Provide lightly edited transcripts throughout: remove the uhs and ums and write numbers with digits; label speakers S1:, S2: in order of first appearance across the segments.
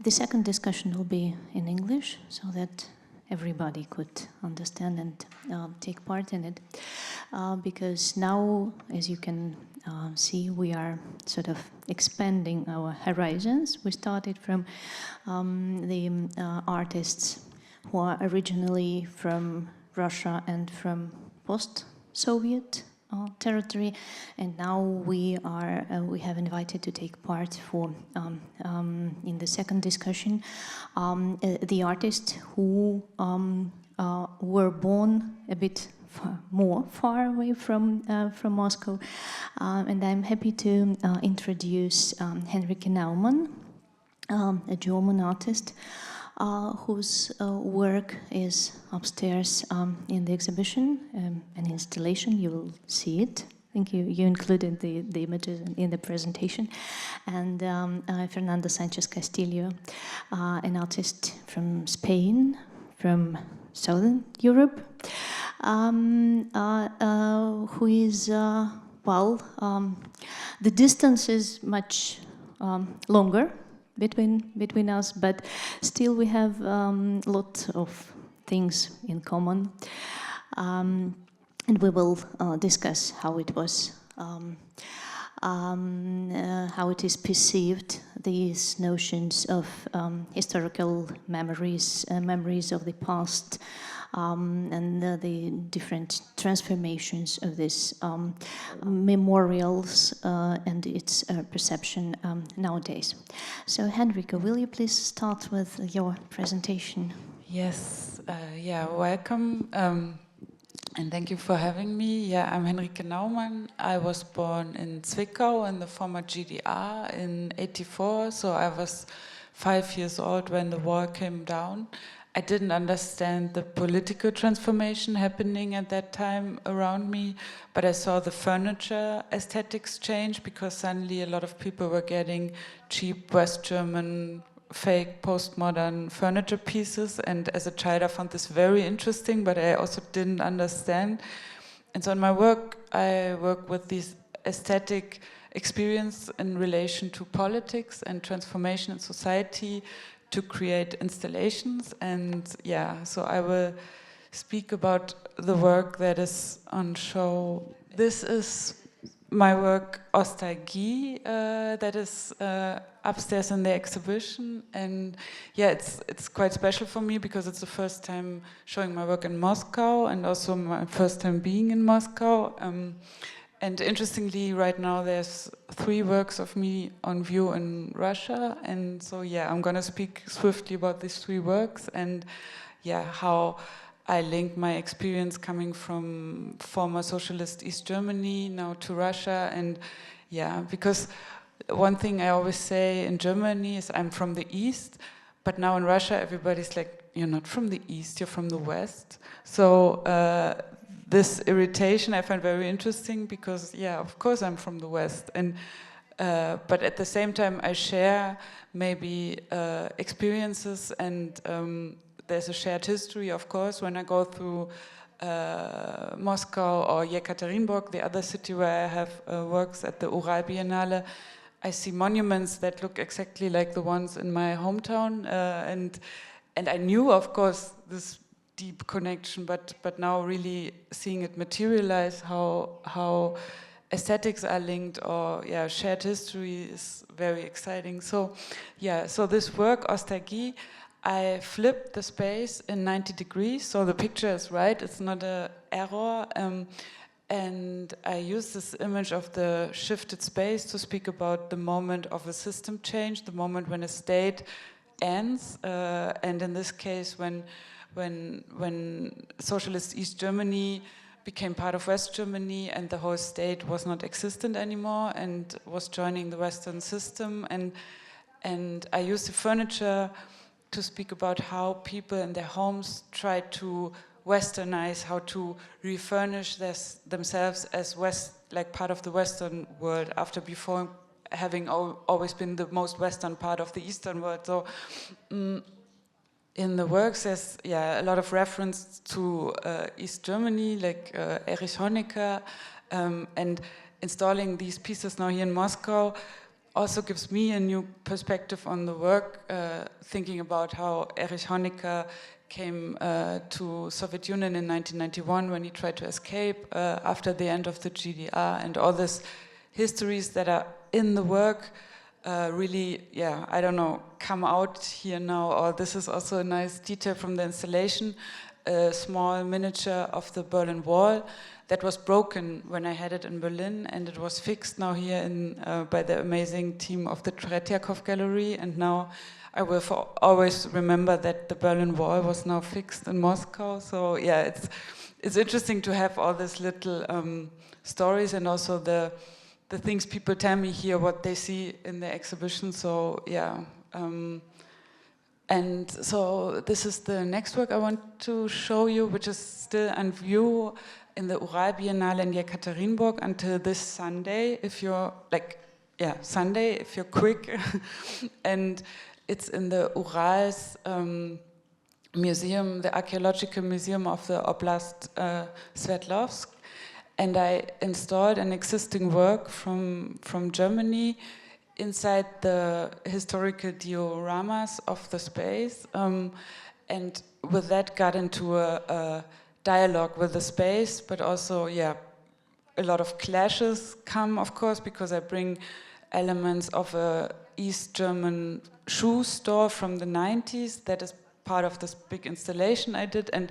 S1: The second discussion will be in English, so that everybody could understand and take part in it. Because now, as you can see, we are sort of expanding our horizons. We started from the artists who are originally from Russia and from post-Soviet territory, and now we have invited to take part for in the second discussion the artists who were born a bit far away from Moscow, and I'm happy to introduce Henrike Naumann, a German artist whose work is upstairs in the exhibition, an installation. You will see it. I think you included the images in the presentation. And Fernando Sánchez Castillo, an artist from Spain, from Southern Europe, who is, the distance is much longer between us, but still we have lots of things in common, and we will discuss how it was, how it is perceived, these notions of historical memories of the past, and the different transformations of these memorials and its perception nowadays. So, Henrike, will you please start with your presentation?
S2: Yes, welcome, and thank you for having me. Yeah, I'm Henrike Naumann. I was born in Zwickau in the former GDR in '84, so I was 5 years old when the wall came down. I didn't understand the political transformation happening at that time around me, but I saw the furniture aesthetics change because suddenly a lot of people were getting cheap West German fake postmodern furniture pieces, and as a child I found this very interesting, but I also didn't understand. And so in my work I work with this aesthetic experience in relation to politics and transformation in society, to create installations. And yeah, so I will speak about the work that is on show. This is my work Ostalgie, that is upstairs in the exhibition, and yeah, it's quite special for me because it's the first time showing my work in Moscow and also my first time being in Moscow. And interestingly, right now there's 3 works of me on view in Russia, and so yeah, I'm gonna speak swiftly about these 3 works and yeah, how I link my experience coming from former socialist East Germany now to Russia. And yeah, because one thing I always say in Germany is I'm from the East, but now in Russia everybody's like, you're not from the East, you're from the West. So this irritation I find very interesting because, yeah, of course I'm from the West, and but at the same time I share maybe experiences, and there's a shared history, of course, when I go through Moscow or Yekaterinburg, the other city where I have works at the Ural Biennale. I see monuments that look exactly like the ones in my hometown, and I knew, of course, this deep connection, but now really seeing it materialize, how aesthetics are linked, or yeah, shared history is very exciting. So yeah, so this work Ostalgie, I flipped the space in 90 degrees, so the picture is right, it's not an error, and I use this image of the shifted space to speak about the moment of a system change, the moment when a state ends, and in this case when socialist East Germany became part of West Germany and the whole state was not existent anymore and was joining the Western system, and I use the furniture to speak about how people in their homes try to Westernize, how to refurnish themselves as like part of the Western world after before having always been the most Western part of the Eastern world. So in the works there's a lot of reference to East Germany, like Erich Honecker, and installing these pieces now here in Moscow also gives me a new perspective on the work, thinking about how Erich Honecker came to Soviet Union in 1991 when he tried to escape after the end of the GDR, and all these histories that are in the work really, yeah, I don't know, come out here now. Or this is also a nice detail from the installation, a small miniature of the Berlin Wall that was broken when I had it in Berlin, and it was fixed now here in, by the amazing team of the Tretyakov gallery, and now I will always remember that the Berlin Wall was now fixed in Moscow. So yeah, it's interesting to have all these little stories, and also the things people tell me here, what they see in the exhibition. So yeah, and so this is the next work I want to show you, which is still on view in the Ural Biennale in Yekaterinburg until this Sunday, if you're like, yeah, Sunday, if you're quick. And it's in the Urals museum, the archaeological museum of the Oblast Sverdlovsk. And I installed an existing work from Germany inside the historical dioramas of the space, and with that got into a dialogue with the space, but also, yeah, a lot of clashes come, of course, because I bring elements of a East German shoe store from the 90s that is part of this big installation I did, and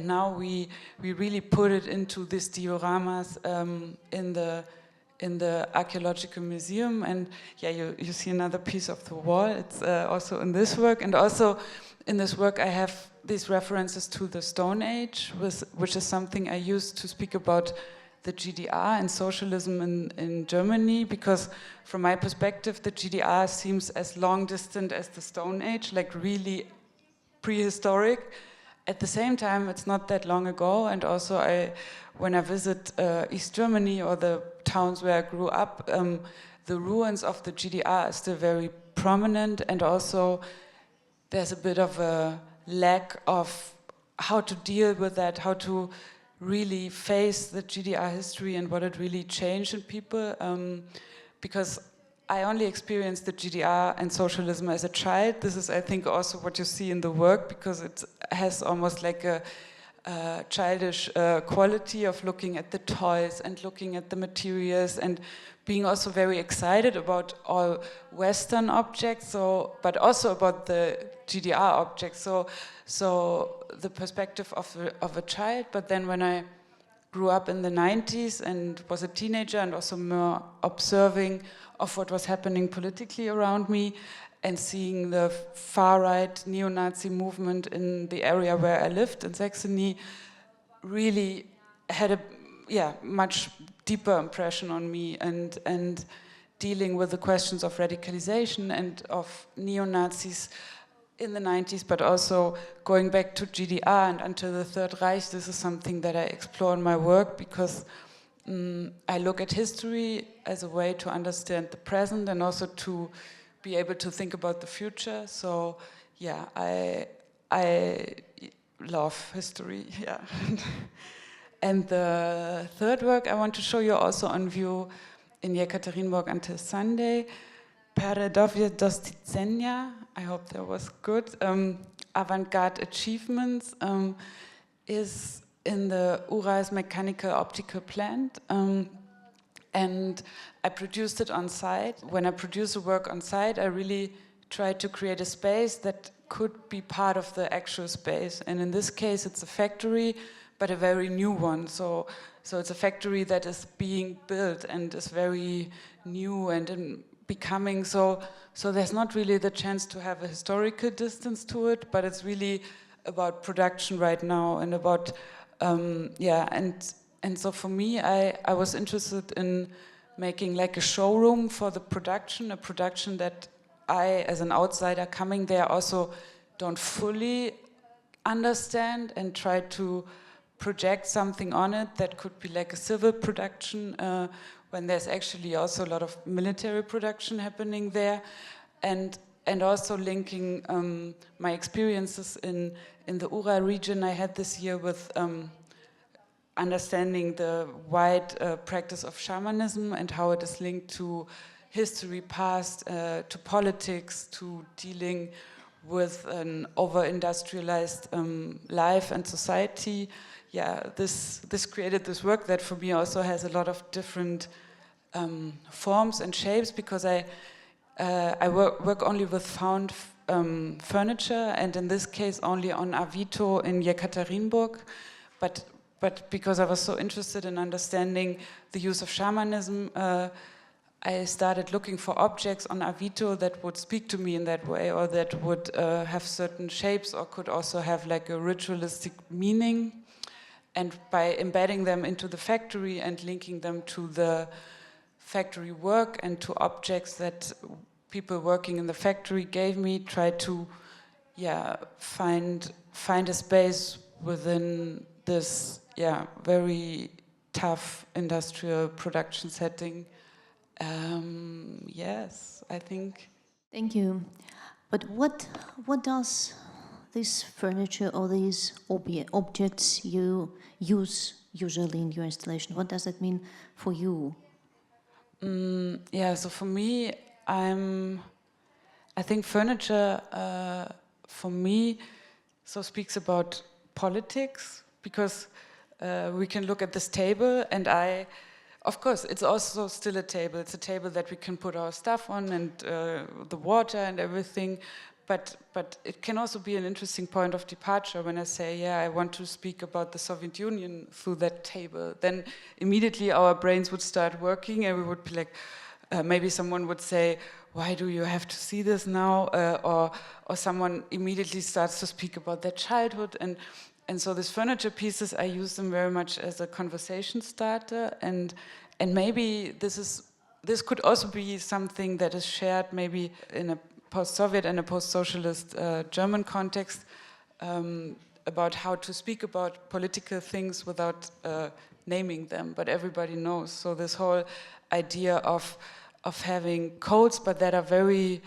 S2: now we really put it into these dioramas in the archaeological museum. And yeah, you see another piece of the wall. It's also in this work, and also in this work I have these references to the Stone Age, which is something I use to speak about the GDR and socialism in Germany, because from my perspective the GDR seems as long distant as the Stone Age, like really prehistoric. At the same time, it's not that long ago, and also when I visit East Germany or the towns where I grew up, the ruins of the GDR are still very prominent, and also there's a bit of a lack of how to deal with that, how to really face the GDR history and what it really changed in people, because I only experienced the GDR and socialism as a child. This is, I think, also what you see in the work, because it has almost like a childish quality of looking at the toys and looking at the materials and being also very excited about all Western objects, but also about the GDR objects. So the perspective of a child. But then when I grew up in the 90s and was a teenager, and also more observing of what was happening politically around me, and seeing the far-right neo-Nazi movement in the area where I lived, in Saxony, really had a much deeper impression on me, and dealing with the questions of radicalization and of neo-Nazis in the 90s, but also going back to GDR and until the Third Reich. This is something that I explore in my work, because I look at history as a way to understand the present and also to be able to think about the future. So yeah, I love history, yeah. And the third work I want to show you, also on view in Yekaterinburg until Sunday, Peredovje Dostizenia, I hope that was good, Avant-Garde Achievements, is in the Urals Mechanical Optical Plant, and I produced it on site. When I produce a work on site, I really try to create a space that could be part of the actual space, and in this case it's a factory, but a very new one. So it's a factory that is being built and is very new and becoming, so there's not really the chance to have a historical distance to it, but it's really about production right now, and about and so for me, I was interested in making like a showroom for the production, a production that I, as an outsider coming there, also don't fully understand, and try to project something on it that could be like a civil production, when there's actually also a lot of military production happening there, and also linking my experiences in the Ural region I had this year with understanding the wide practice of shamanism and how it is linked to history, past, to politics, to dealing with an over-industrialized life and society. Yeah, this created this work that for me also has a lot of different forms and shapes, because I work only with found furniture, and in this case only on Avito in Yekaterinburg, but because I was so interested in understanding the use of shamanism, I started looking for objects on Avito that would speak to me in that way, or that would have certain shapes, or could also have like a ritualistic meaning. And by embedding them into the factory and linking them to the factory work and to objects that people working in the factory gave me, try to find a space within this very tough industrial production setting. Yes, I think.
S1: Thank you. But what does this furniture or these objects you use usually in your installation, what does it mean for you?
S2: So for me, I think furniture for me speaks about politics, because we can look at this table, and of course, it's also still a table. It's a table that we can put our stuff on, and the water and everything. But it can also be an interesting point of departure when I say, I want to speak about the Soviet Union through that table. Then immediately our brains would start working, and we would be like, maybe someone would say, why do you have to see this now? Or someone immediately starts to speak about their childhood. And so these furniture pieces, I use them very much as a conversation starter. And maybe this could also be something that is shared maybe in a post-Soviet and a post-socialist German context, about how to speak about political things without naming them, but everybody knows. So this whole idea of having codes, but that are very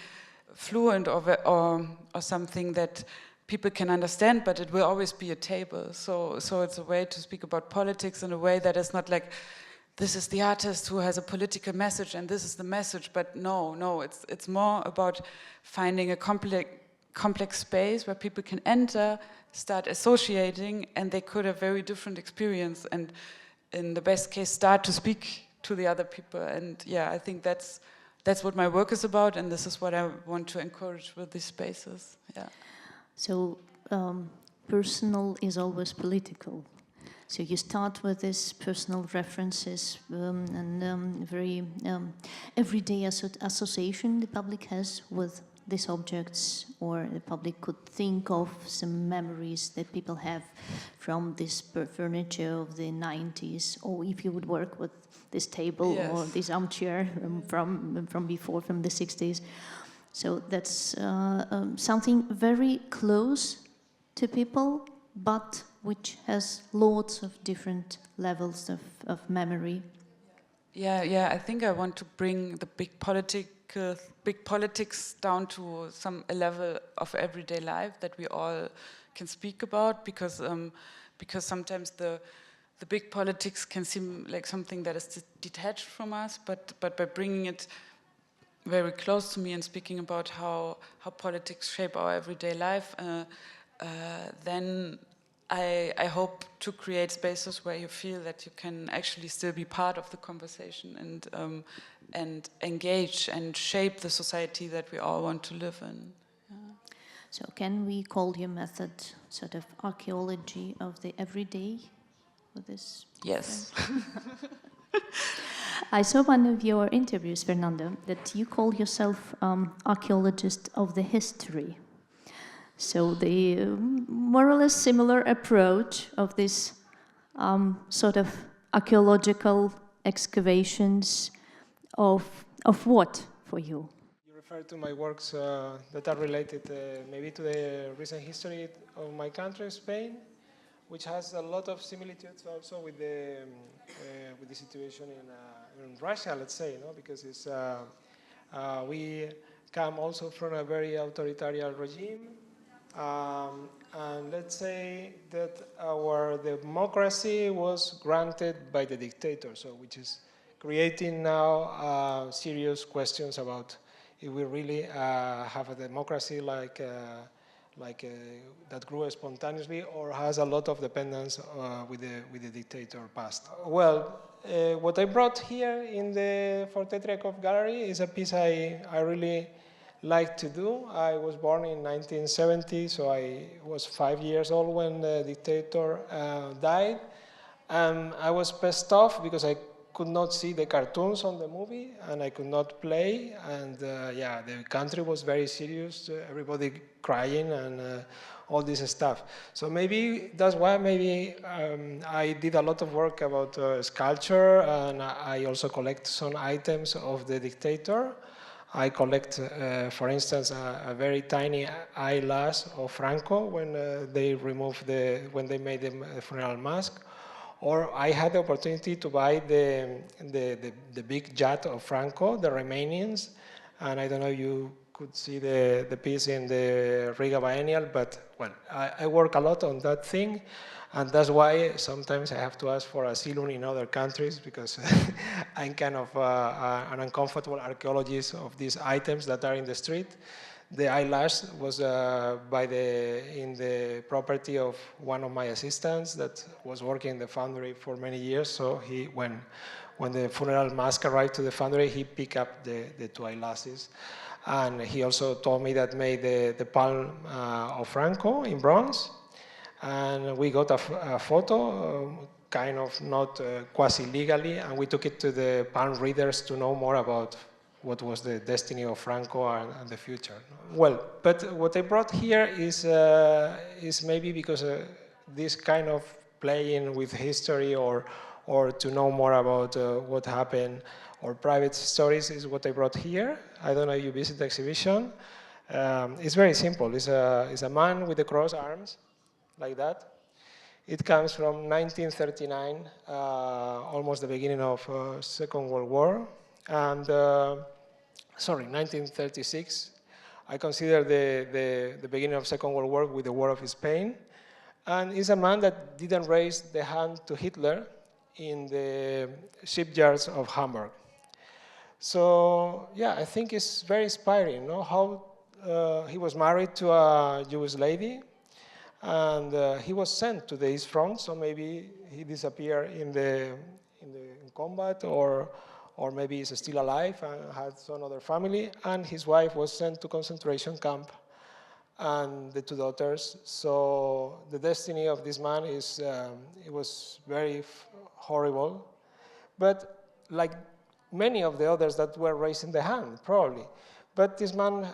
S2: fluent or something that people can understand, but it will always be a table. So it's a way to speak about politics in a way that is not like, this is the artist who has a political message and this is the message, but no, it's more about finding a complex space where people can enter, start associating, and they could have very different experience, and in the best case start to speak to the other people. And I think that's what my work is about, and this is what I want to encourage with these spaces.
S1: So personal is always political. So you start with these personal references and very everyday association the public has with these objects, or the public could think of some memories that people have from this furniture of the 90s, or if you would work with this table or this armchair from before, from the 60s. So that's something very close to people, but which has lots of different levels of memory.
S2: I think I want to bring the big politics down to a level of everyday life that we all can speak about, because sometimes the big politics can seem like something that is detached from us, but by bringing it very close to me and speaking about how politics shape our everyday life, then I hope to create spaces where you feel that you can actually still be part of the conversation and engage and shape the society that we all want to live in.
S1: So can we call your method sort of archaeology of the everyday with this?
S2: Yes.
S1: I saw one of your interviews, Fernando, that you call yourself archaeologist of the history. So the more or less similar approach of this sort of archaeological excavations of what for you?
S3: You refer to my works that are related maybe to the recent history of my country, Spain, which has a lot of similitudes also with the situation in Russia, let's say, because it's we come also from a very authoritarian regime. And let's say that our democracy was granted by the dictator, so which is creating now serious questions about if we really have a democracy that grew spontaneously or has a lot of dependence with the dictator past. Well, what I brought here for Tretyakov Gallery is a piece I really like to do. I was born in 1970, so I was 5 years old when the dictator died. I was pissed off because I could not see the cartoons on the movie and I could not play, and yeah, the country was very serious, everybody crying and all this stuff. So maybe that's why I did a lot of work about sculpture, and I also collect some items of the dictator. I collect, for instance, a very tiny eyelash of Franco when they made the funeral mask. Or I had the opportunity to buy the big jet of Franco, the remainings, and I don't know if you could see the piece in the Riga Biennial, but well, I work a lot on that thing, and that's why sometimes I have to ask for asylum in other countries, because I'm kind of an uncomfortable archaeologist of these items that are in the street. The eyelash was in the property of one of my assistants that was working in the foundry for many years. So when the funeral mask arrived to the foundry, he picked up the two eyelashes. And he also told me that made the palm of Franco in bronze. And we got a photo, kind of not quasi-legally, and we took it to the palm readers to know more about what was the destiny of Franco and the future. Well, but what I brought here is maybe because this kind of playing with history or to know more about what happened or private stories is what I brought here. I don't know if you visit the exhibition. It's very simple. It's a man with the crossed arms, like that. It comes from 1939, almost the beginning of Second World War. And, 1936. I consider the beginning of Second World War with the War of Spain. And he's a man that didn't raise the hand to Hitler in the shipyards of Hamburg. So, yeah, I think it's very inspiring, how he was married to a Jewish lady, and he was sent to the East Front, so maybe he disappeared in combat, or maybe he's still alive and had some other family, and his wife was sent to concentration camp, and the two daughters. So the destiny of this man is, it was very horrible, but like many of the others that were raising the hand, probably. But this man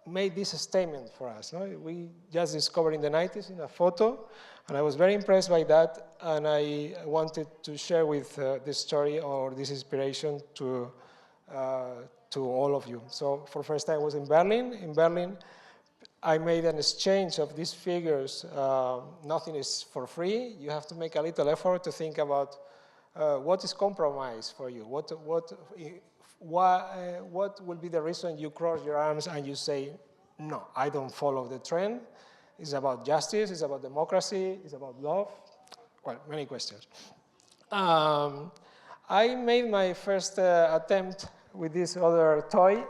S3: made this statement for us. We just discovered in the 90s in a photo, and I was very impressed by that, and I wanted to share with this story or this inspiration to all of you. So for the first time I was in Berlin. In Berlin, I made an exchange of these figures. Nothing is for free. You have to make a little effort to think about what is compromise for you. What will be the reason you cross your arms and you say, no, I don't follow the trend. It's about justice, it's about democracy, it's about love. Well, many questions. I made my first attempt with this other toy.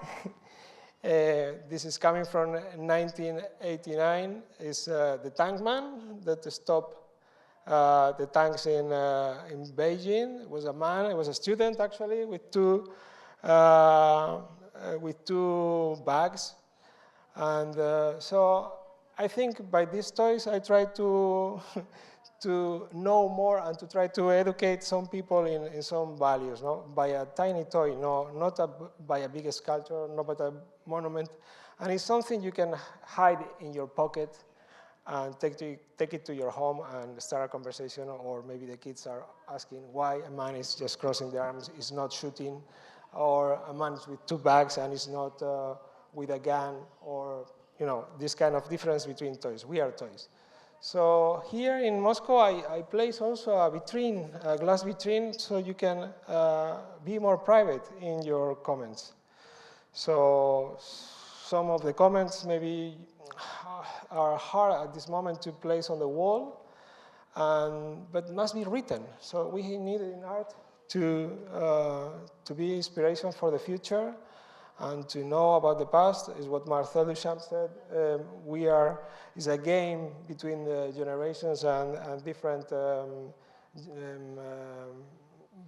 S3: This is coming from 1989. It's the tank man that stopped the tanks in Beijing. It was a man, it was a student actually, with two bags. And so I think by these toys I try to know more and to try to educate some people in some values, by a tiny toy, not by a big sculpture, not by a monument. And it's something you can hide in your pocket and take it to your home and start a conversation, or maybe the kids are asking why a man is just crossing the arms, is not shooting, or a man is with two bags and is not with a gun, or this kind of difference between toys. We are toys. So here in Moscow, I place also a vitrine, a glass vitrine, so you can be more private in your comments. So some of the comments maybe are hard at this moment to place on the wall, but must be written. So we need in art to be inspiration for the future and to know about the past is what Marcel Duchamp said. It's a game between the generations and different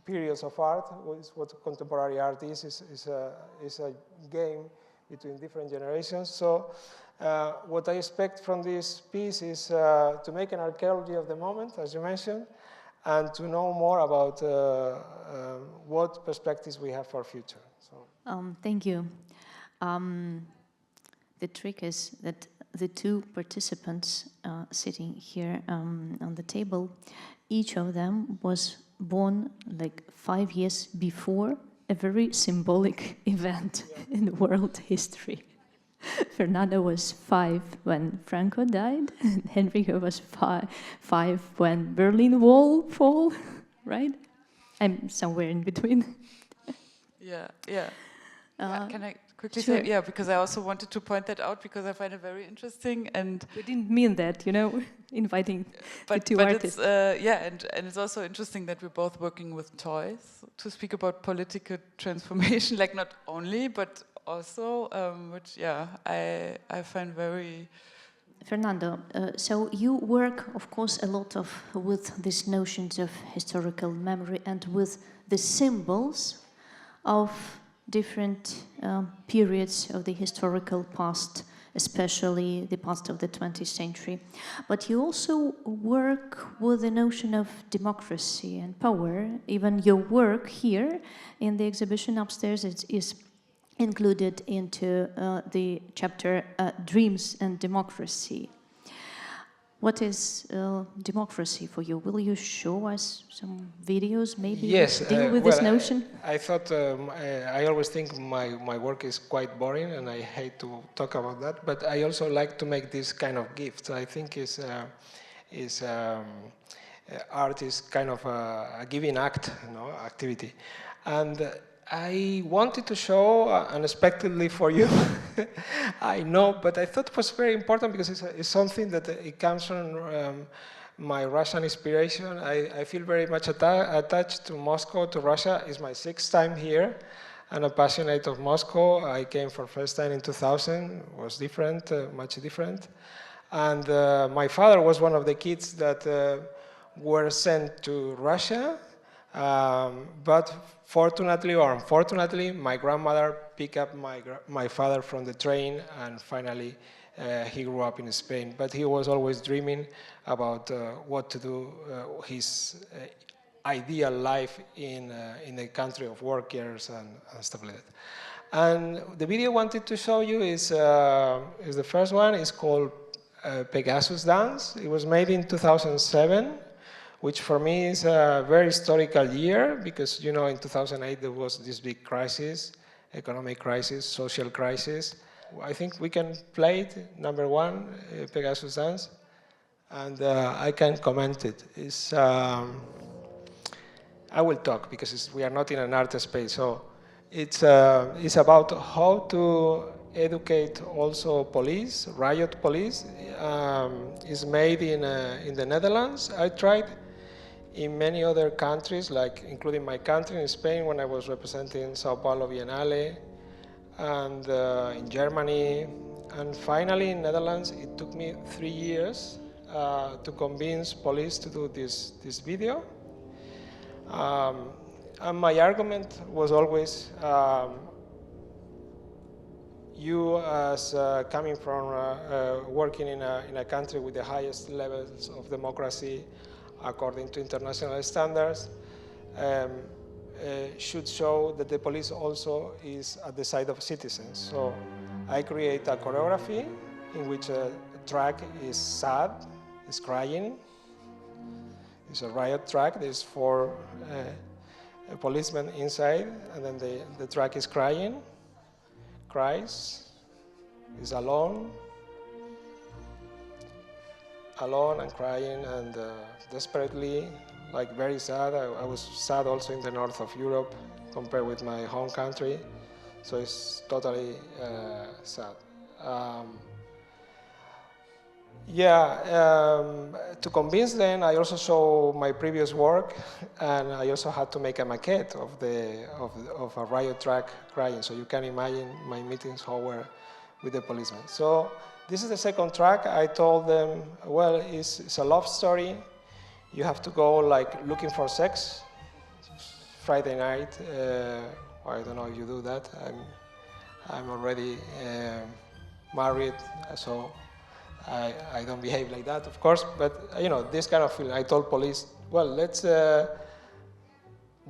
S3: periods of art. What contemporary art is a game between different generations. So what I expect from this piece is to make an archaeology of the moment, as you mentioned, and to know more about what perspectives we have for future. So.
S1: Thank you. The trick is that the two participants sitting here on the table, each of them was born like 5 years before a very symbolic event in world history. Fernando was 5 when Franco died, and Henrike was 5 when Berlin Wall fell, right? I'm somewhere in between.
S2: Yeah. Can I quickly
S1: sure.
S2: say, because I also wanted to point that out because I find it very interesting, and
S1: we didn't mean that, inviting the two artists.
S2: It's, and it's also interesting that we're both working with toys to speak about political transformation, like not only, but also, which I find very.
S1: Fernando, so you work, of course, a lot with these notions of historical memory and with the symbols of different periods of the historical past, especially the past of the 20th century. But you also work with the notion of democracy and power. Even your work here in the exhibition upstairs is included into the chapter Dreams and Democracy. What is democracy for you? Will you show us some videos, maybe,
S3: yes,
S1: deal with this notion?
S3: I thought, I always think my work is quite boring, and I hate to talk about that, but I also like to make this kind of gift. I think art is kind of a giving act, activity. And I wanted to show unexpectedly for you, I know, but I thought it was very important because it's something that it comes from my Russian inspiration. I feel very much attached to Moscow, to Russia. It's my 6th time here, and I'm passionate of Moscow. I came for first time in 2000. It was different, much different. And my father was one of the kids that were sent to Russia. But fortunately or unfortunately, my grandmother picked up my father from the train, and finally he grew up in Spain. But he was always dreaming about what to do, his ideal life in the country of workers and stuff like that. And the video I wanted to show you is the first one. It's called Pegasus Dance. It was made in 2007. Which for me is a very historical year because, in 2008 there was this big crisis, economic crisis, social crisis. I think we can play it, number 1, Pegasus Dance, and I can comment it. I will talk because we are not in an art space, so it's about how to educate also police, riot police. It's made in the Netherlands. I tried in many other countries, like including my country, in Spain, when I was representing Sao Paulo Biennale, and in Germany, and finally in Netherlands. It took me 3 years to convince police to do this video. And my argument was always, you as coming from working in a country with the highest levels of democracy, according to international standards, should show that the police also is at the side of citizens. So I create a choreography in which a track is sad, is crying. It's a riot track. There's 4 policemen inside, and then the track is crying, cries, is alone and crying and desperately, like very sad. I was sad also in the north of Europe compared with my home country, so it's totally sad. Yeah, to convince them, I also show my previous work, and I also had to make a maquette of a riot track crying. So you can imagine my meetings how were with the policemen. So this is the second track. I told them, well, it's a love story. You have to go like looking for sex. Friday night. I don't know if you do that. I'm already married, so I don't behave like that, of course, but you know, this kind of feeling. I told police, well, let's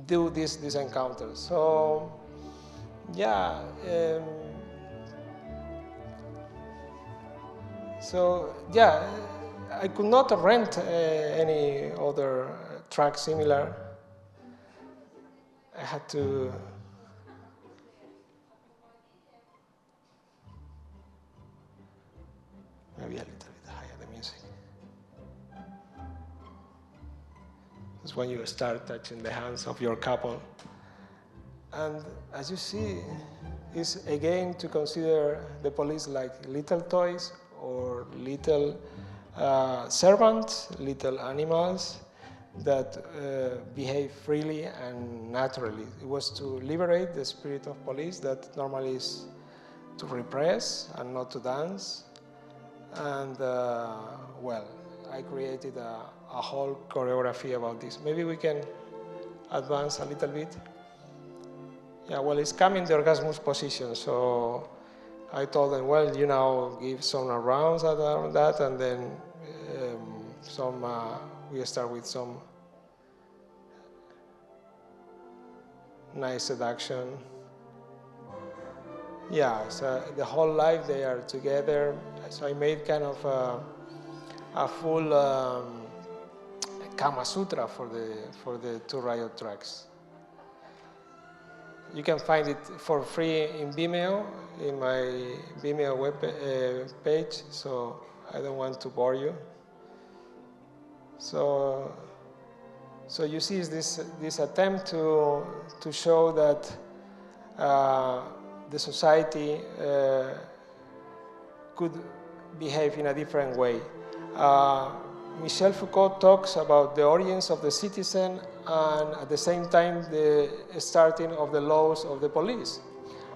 S3: do this encounter. So, yeah. I could not rent any other track similar. I had to. Maybe a little bit higher the music. It's when you start touching the hands of your couple. And as you see, it's again to consider the police like little toys or little servants, little animals that behave freely and naturally. It was to liberate the spirit of police that normally is to repress and not to dance. And well, I created a whole choreography about this. Maybe we can advance a little bit. Yeah, well, it's coming the orgasmus position, so I told them, well, you know, give some rounds around that, and then we start with some nice seduction. Yeah, so the whole life they are together. So I made kind of a full Kama Sutra for the two riot tracks. You can find it for free in Vimeo, in my Vimeo web page. So I don't want to bore you. So you see this attempt to show that the society could behave in a different way. Michel Foucault talks about the origins of the citizen and at the same time the starting of the laws of the police.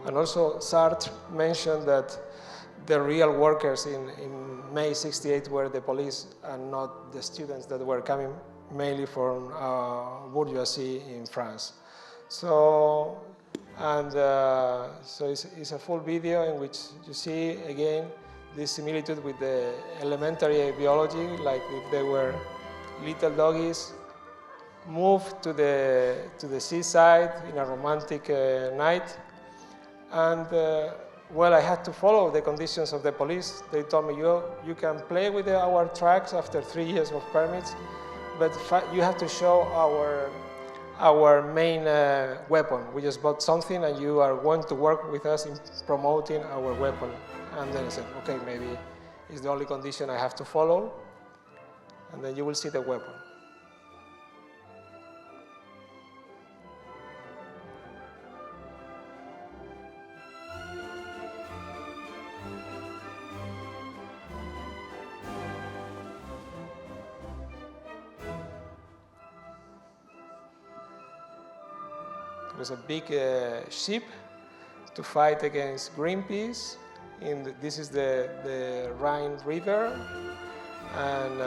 S3: And also Sartre mentioned that the real workers in May '68 were the police and not the students that were coming mainly from bourgeoisie in France. So it's a full video in which you see again this similitude with the elementary biology, like if they were little doggies moved to the seaside in a romantic night, and well, I had to follow the conditions of the police. They told me, you can play with our tracks after 3 years of permits, but you have to show our main weapon. We just bought something and you are going to work with us in promoting our weapon. And then I said, okay, maybe it's the only condition I have to follow, and then you will see the weapon. There was a big ship to fight against Greenpeace. This is the Rhine River, and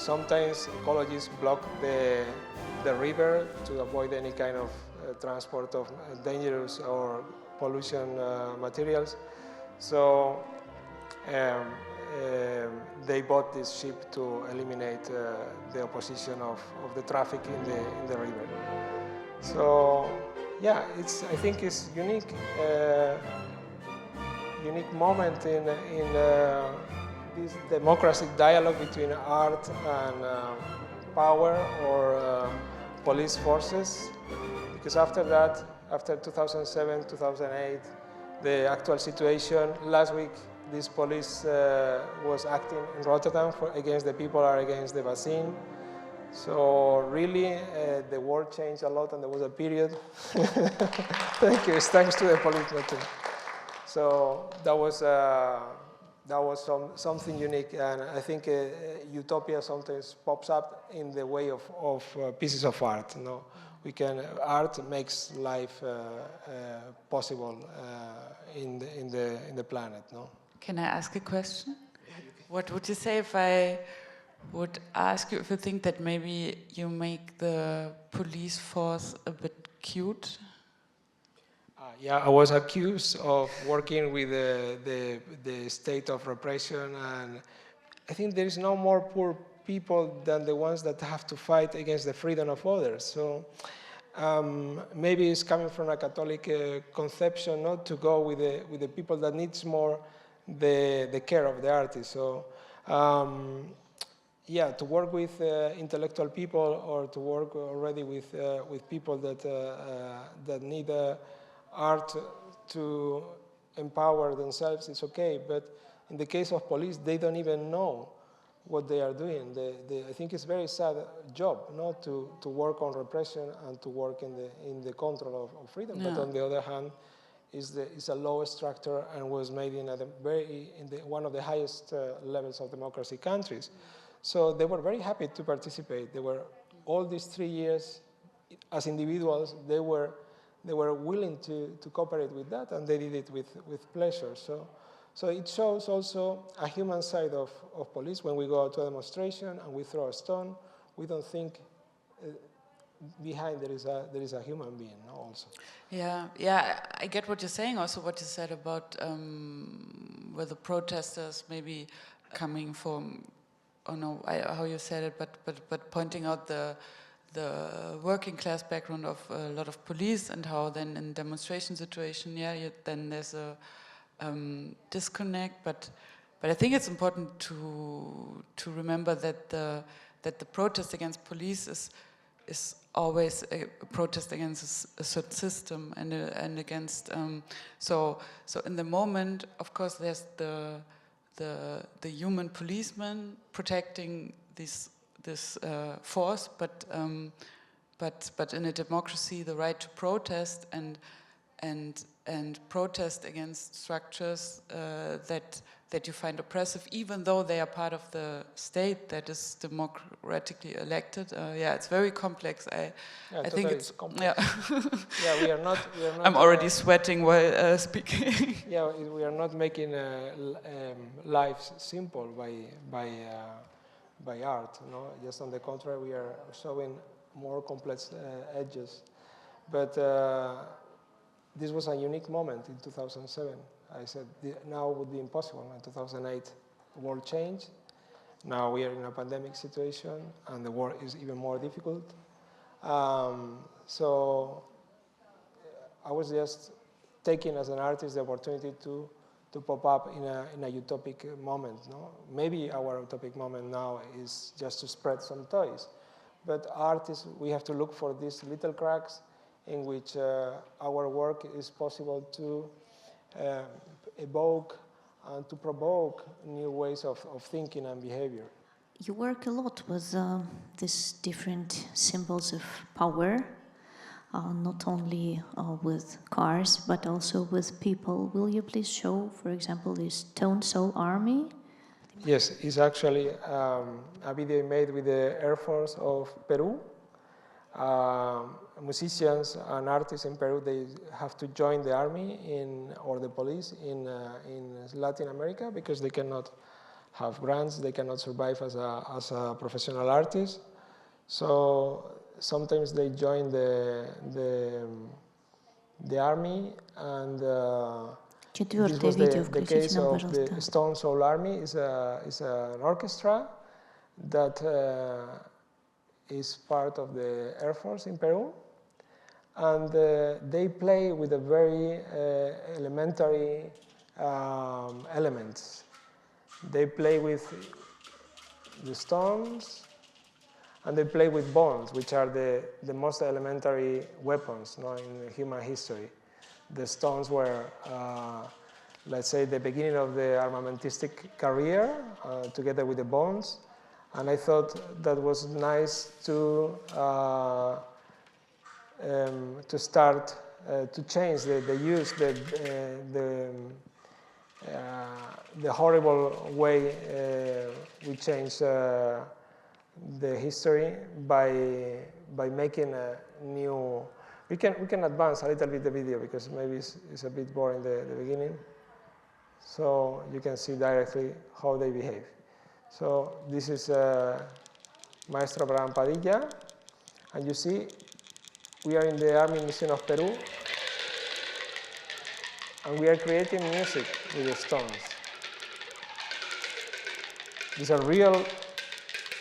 S3: sometimes ecologists block the river to avoid any kind of transport of dangerous or pollution materials. So they bought this ship to eliminate the opposition of the traffic in the river. So yeah, I think it's unique. Unique moment in this democratic dialogue between art and power or police forces, because after that, after 2007, 2008, the actual situation, last week this police was acting in Rotterdam against the people or against the vaccine. So really the world changed a lot, and there was a period. Thank you, it's thanks to the police too. So that that was something unique, and I think utopia sometimes pops up in the way of pieces of art. No, art makes life possible in the planet. No.
S2: Can I ask a question? What would you say if I would ask you if you think that maybe you make the police force a bit cute?
S3: Yeah, I was accused of working with the state of repression, and I think there is no more poor people than the ones that have to fight against the freedom of others. So maybe it's coming from a Catholic conception, not to go with the people that needs more the care of the artist. So yeah, to work with intellectual people, or to work already with people that need art to empower themselves, it's okay. But in the case of police, they don't even know what they are doing. I think it's a very sad job, not to work on repression and to work in the control of freedom. Yeah. But on the other hand, is a law structure and was made in one of the highest levels of democracy countries. So they were very happy to participate. They were all these 3 years as individuals. They were willing to cooperate with that, and they did it with pleasure. So it shows also a human side of police. When we go to a demonstration and we throw a stone, we don't think behind there is a human being, no, also.
S2: Yeah, I get what you're saying. Also, what you said about where the protesters maybe coming from, I don't know how you said it, but pointing out the working class background of a lot of police, and how then in demonstration situation, then there's a disconnect. But I think it's important to remember that the protest against police is always a protest against a certain system and against so in the moment, of course, there's the human policeman protecting this force, but in a democracy, the right to protest and protest against structures that you find oppressive, even though they are part of the state that is democratically elected. It's very complex. I think it's complex. Yeah. we are not. I'm already sweating while speaking.
S3: Yeah, we are not making life simple by art. No, just on the contrary, we are showing more complex edges. But this was a unique moment in 2007. I said, now would be impossible. In 2008, the world changed. Now we are in a pandemic situation, and the war is even more difficult. So I was just taking, as an artist, the opportunity to pop up in a utopic moment. No? Maybe our utopic moment now is just to spread some toys. But artists, we have to look for these little cracks in which our work is possible to evoke and to provoke new ways of thinking and behavior.
S1: You work a lot with these different symbols of power, not only with cars, but also with people. Will you please show, for example, this Stone Soul Army?
S3: Yes, it's actually a video made with the Air Force of Peru. Musicians and artists in Peru, they have to join the army or the police in Latin America because they cannot have grants, they cannot survive as a professional artist. So sometimes they join the army, and this was the case of the Stone Soul Army. Is an orchestra that is part of the Air Force in Peru, and they play with a very elementary elements. They play with the stones, and they play with bones, which are the most elementary weapons, no, in human history. The stones were, let's say, the beginning of the armamentistic career, together with the bones. And I thought that was nice to start to change the use, the horrible way we change the history by making a new. We can advance a little bit the video because maybe it's a bit boring the beginning. So you can see directly how they behave. So this is Maestro Abraham Padilla, and you see we are in the Army Museum of Peru, and we are creating music with the stones. These are real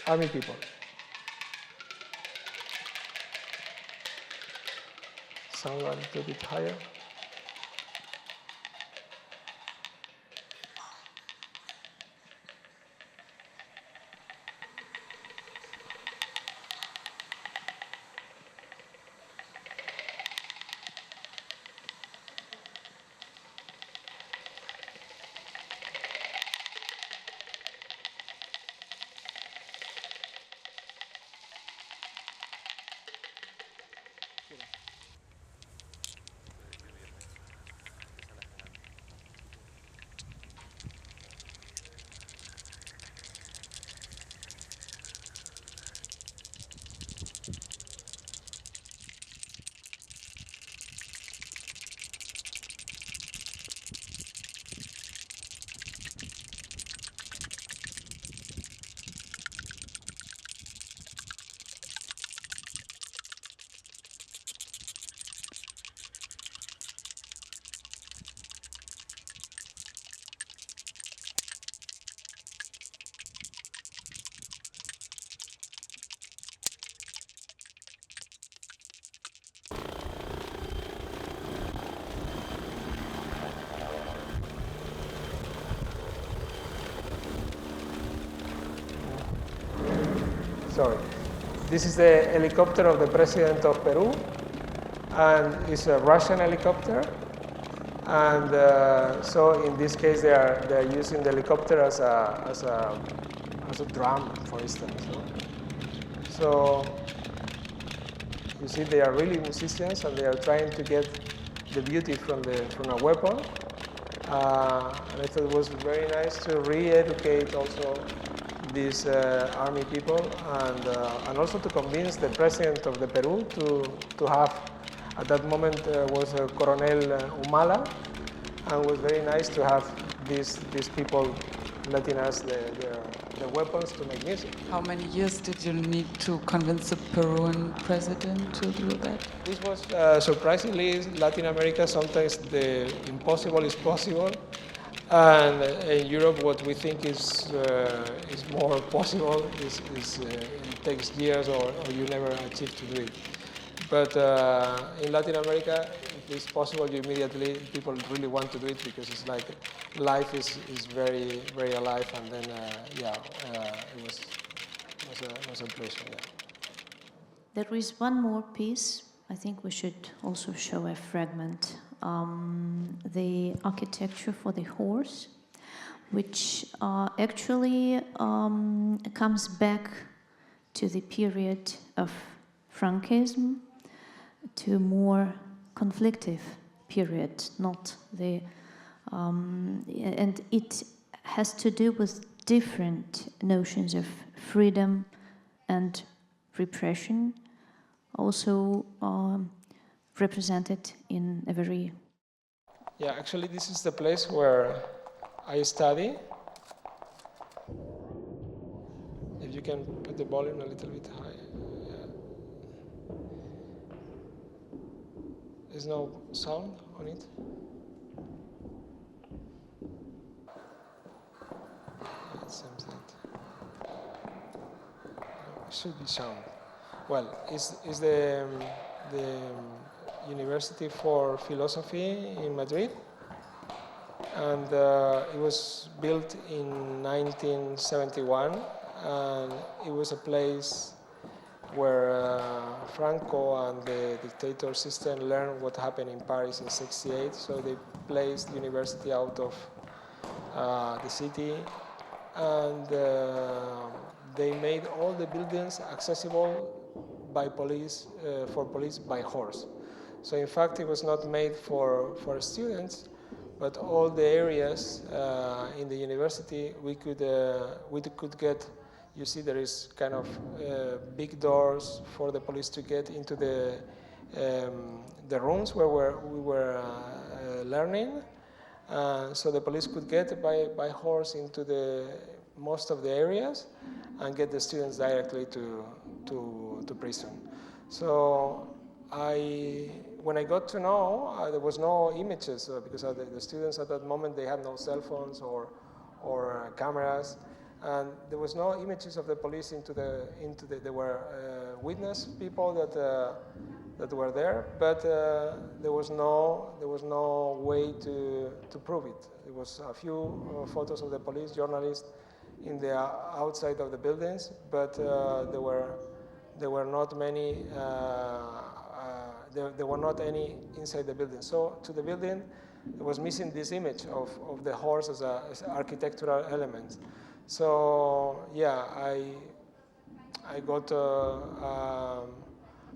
S3: army people. Sound a little bit higher. Sorry. This is the helicopter of the president of Peru, and it's a Russian helicopter. And so in this case, they are using the helicopter as a drum, for instance. So you see, they are really musicians, and they are trying to get the beauty from a weapon. And I thought it was very nice to re-educate also these army people, and also to convince the president of the Peru to have, at that moment was Colonel Humala, and it was very nice to have these people letting us the weapons to make music.
S2: How many years did you need to convince the Peruvian president to do that?
S3: This was surprisingly, Latin America, sometimes the impossible is possible. And in Europe, what we think is more possible it takes years or you never achieve to do it. But in Latin America, if it's possible, you immediately, people really want to do it because it's like life is very, very alive, and then, it was a pleasure, yeah.
S1: There is one more piece. I think we should also show a fragment. The architecture for the horse, which actually comes back to the period of Frankism, to a more conflictive period, not the, and it has to do with different notions of freedom and repression, also represented in a very...
S3: Yeah, actually this is the place where I study. If you can put the volume a little bit high. Yeah. There's no sound on it. Yeah, it seems that. It should be sound. Well, it's the University for Philosophy in Madrid, and it was built in 1971, and it was a place where Franco and the dictator system learned what happened in Paris in '68, so they placed the university out of the city, and they made all the buildings accessible by police, for police by horse. So in fact, it was not made for students, but all the areas in the university we could get. You see, there is kind of big doors for the police to get into the rooms where we were learning. So the police could get by horse into most of the areas and get the students directly to prison. So when I got to know, there was no images because the students at that moment, they had no cell phones or cameras, and there was no images of the police there were witness people that were there, but there was no way to prove it. There was a few photos of the police journalists in the outside of the buildings, but there were not many. There were not any inside the building. So to the building, it was missing this image of the horse as an architectural element. So yeah, I got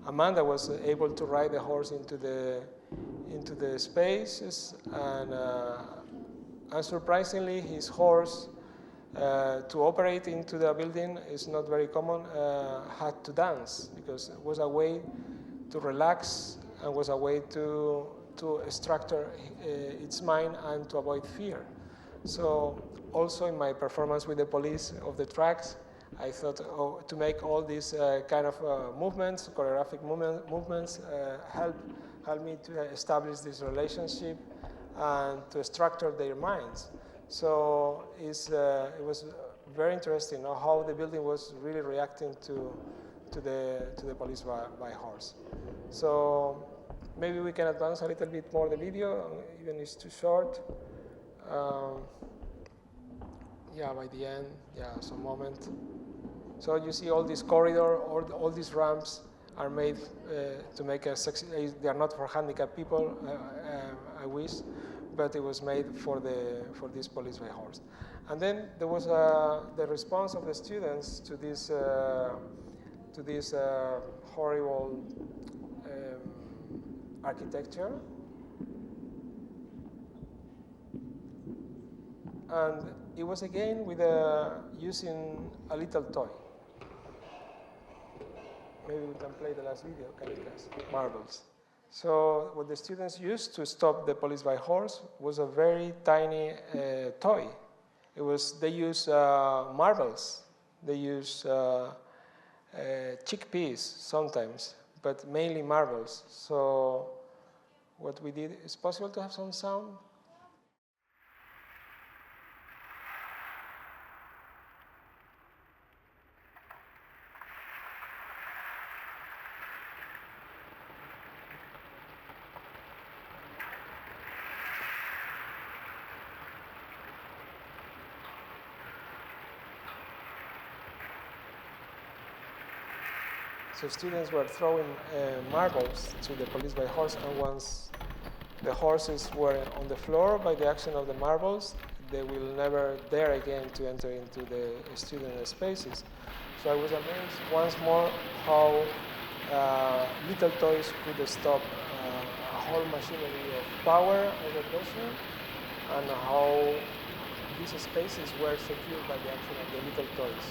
S3: Amanda was able to ride the horse into the spaces, and unsurprisingly, his horse to operate into the building is not very common. Had to dance because it was a way to relax and was a way to structure its mind and to avoid fear. So also in my performance with the police of the tracks, I thought to make all these kind of movements, choreographic movements, help me to establish this relationship and to structure their minds. So it was very interesting how the building was really reacting to the police by horse. So maybe we can advance a little bit more the video, even if it's too short. Yeah, by the end, yeah, some moment. So you see all this corridor, all these ramps are made to make a sexy. They are not for handicapped people, I wish, but it was made for this police by horse. And then there was the response of the students to this horrible architecture. And it was again with using a little toy. Maybe we can play the last video, Caritas, marbles. So what the students used to stop the police by horse was a very tiny toy. They use marbles. They use chickpeas sometimes, but mainly marbles. So what we did, is possible to have some sound? So students were throwing marbles to the police by horse, and once the horses were on the floor by the action of the marbles, they will never dare again to enter into the student spaces. So I was amazed once more how little toys could stop a whole machinery of power under pressure, and how these spaces were secured by the action of the little toys.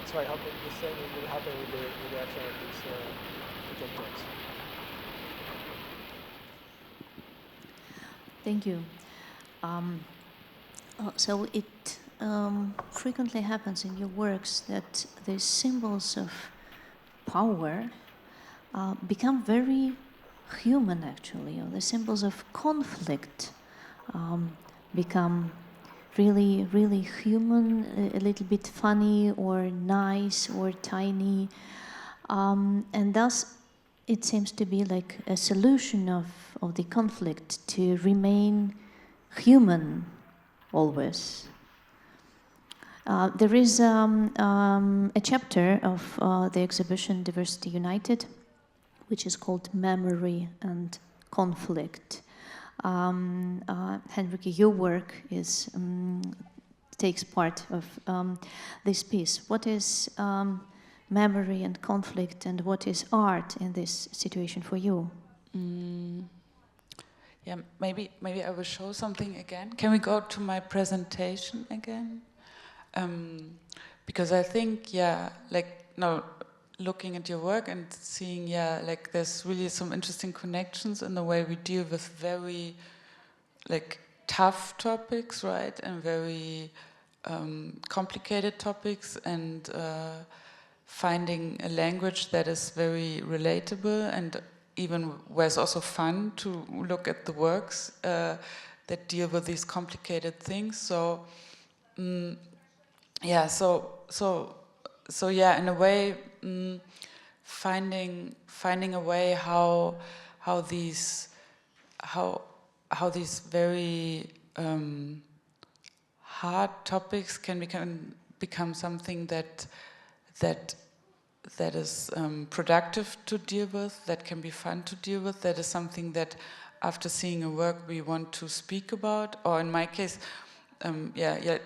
S3: So I hope that the same will happen with the action of these little toys.
S1: Thank you. So it frequently happens in your works that the symbols of power become very human, actually, or the symbols of conflict become really, really human, a little bit funny or nice or tiny. And thus, it seems to be like a solution of the conflict to remain human always. There is a chapter of the exhibition Diversity United, which is called Memory and Conflict. Henrike, your work takes part of this piece. What is memory and conflict, and what is art in this situation for you?
S2: Yeah, maybe I will show something again. Can we go to my presentation again? Because I think, yeah, like, no, looking at your work and seeing, yeah, like there's really some interesting connections in the way we deal with very, like, tough topics, right? And very complicated topics, and finding a language that is very relatable, and even where it's also fun to look at the works that deal with these complicated things. So, yeah, so yeah, in a way, finding a way how these very hard topics can become something that is productive to deal with, that can be fun to deal with, that is something that after seeing a work we want to speak about, or in my case,